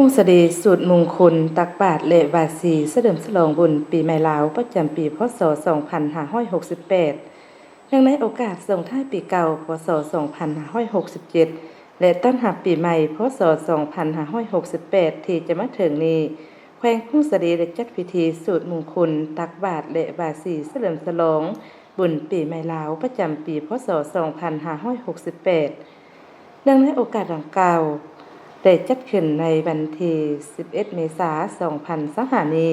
พงศดีสูตรมงคลตักบาตรและวาสีเสด็จฉลองบุญปีใหม่ลาวประจำปีพศ 2568 เนื่องในโอกาสส่งท้ายปีเก่าพศ 2567 และต้อนรับปีใหม่พศ 2568 ที่จะมาถึงนี้แขวงพงศดีได้จัดพิธีสูตรมงคลตักบาตรและวาสีเสด็จฉลองบุญปีใหม่ลาวประจำปีพศ 2568 เนื่องในโอกาสดังกล่าวได้จัดขึ้นในวันที่ 11 เมษายน 2025 นี้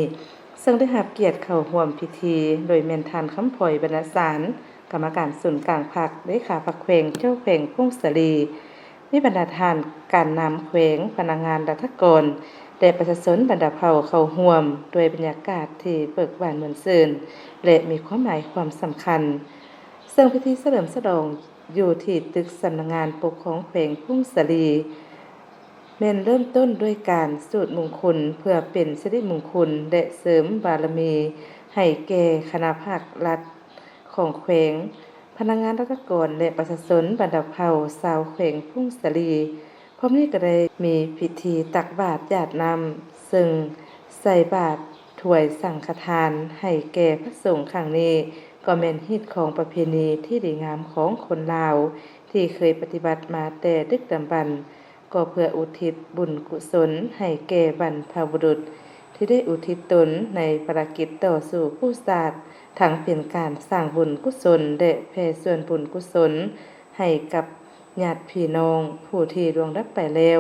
ซึ่งได้รับเกียรติเข้าร่วมพิธีโดยแม่นทานคำพลอยบรรณสารกรรมการศูนย์กลางพรรคเลขาพรรคแขวงเจ้าแขวงพงศดีมีบรรดาทานการนำแขวงพนักงานรัฐกรและประชาชนบรรดาเผ่าเข้าร่วมโดยบรรยากาศที่เบิกบานเหมือนซื่นและมีความหมายความสำคัญซึ่งพิธีเฉลิมฉลองอยู่ที่ตึกสำนักงานปกครองแขวงพงศดีแม่นเริ่มต้นด้วยการสูตรมงคลเพื่อเป็นสิริมงคลและเสริมบารมีให้แก่คณะภาครัฐของแขวงพนักงานราชการและประชาชนบรรดาเผ่าชาวแขวงพงศดีพร้อมนี้ก็ได้มีพิธีตักบาตรญาตินำซึ่งใส่บาตรถ้วยสังฆทานให้แก่พระสงฆ์ครั้งนี้ก็แม่นฮิตของประเพณีที่ดีงามของคนลาวที่เคยปฏิบัติมาแต่ดึกดำบรรพ์ก็เพื่ออุทิศบุญกุศลให้แก่บรรพบุรุษที่ได้อุทิศตนในภารกิจต่อสู้ผู้ศาสตร์ทั้งเป็นการสร้างบุญกุศลและแผ่ส่วนบุญกุศลให้กับญาติพี่น้องผู้ที่ล่วงลับไปแล้ว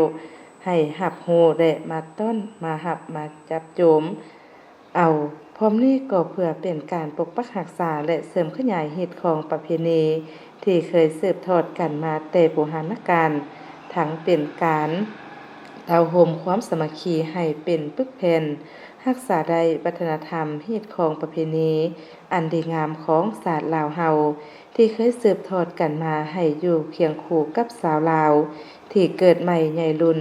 ให้รับรู้และมาต้อนมารับมาจับโจมเอาพร้อมนี้ก็เพื่อเป็นการปกปักรักษาและเสริมขยายฮิตของประเพณีที่เคยสืบทอดกันมาแต่โบราณกาลทั้งเป็นการเล่าห่มความสามัคคีให้เป็นปึกแผ่นรักษาได้วัฒนธรรมฮิตของประเพณีอันดีงามของศาสตร์ลาวเฮาที่เคยสืบทอดกันมาให้อยู่เคียงคู่กับสาวลาวที่เกิดใหม่ใหญ่รุ่น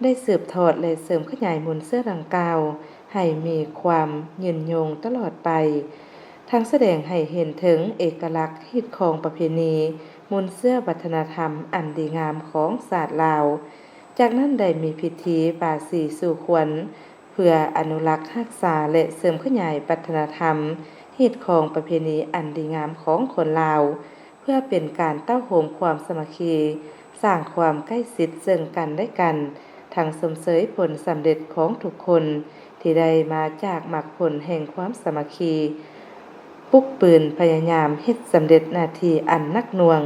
ได้สืบทอดและเสริมขยายมูลเสื้อดังกล่าวให้มีความยืนยงตลอดไปทั้งแสดงให้เห็นถึงเอกลักษณ์ฮิตของประเพณีมูลเสื้อวัฒนธรรมอันดีงามของศาสตร์ลาวจากนั้นได้มีพิธีบาสีสู่ขวัญเพื่ออนุรักษ์รักษาและเสริมขยายวัฒนธรรมฮิตของประเพณีอันดีงามของคนลาวเพื่อเป็นการเต้าโหมความสามัคคีสร้างความใกล้ชิดซึ่งกันและกันทั้งสมเสยผลสำเร็จของทุกคนที่ได้มาจากมรรคผลแห่งความสามัคคีปุกปืนพยายามเฮ็ดสำเร็จหน้าที่อันนักหน่วง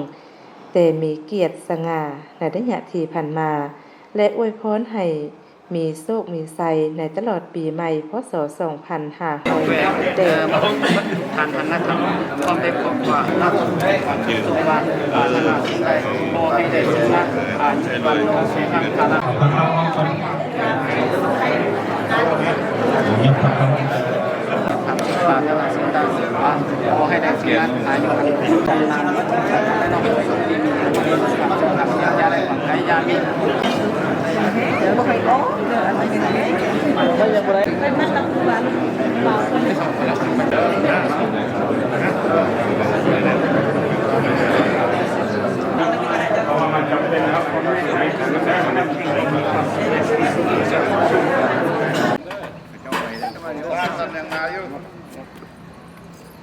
แต่มีเกียรติสง่าในระยะที่ผ่านมาและอวยพรให้มีโชคมีชัยในตลอดปีใหม่พศ 2500แต่ทานพันนะครับความได้พบว่านักสุวรรณนานาสิ่งใดโมให้ได้ชนะอาชีพวันโลกเสียงคาราทำสิ่งบาปและสิ่งใดสิ่งว่าโมให้ได้ชนะอายุวันตำนานและน้องเป็นคนที่มีความจงรักยาอะไรของใครยามีเดี๋ยวก็ไปก้อเดี๋ยวอะไรอย่างเงี้ยไม่ยังไม่ได้เป็นมันตักบาตรเปล่าคนไม่สองคนละคนมันจำเป็นนะครับคนไม่ใช้ของแท้มัน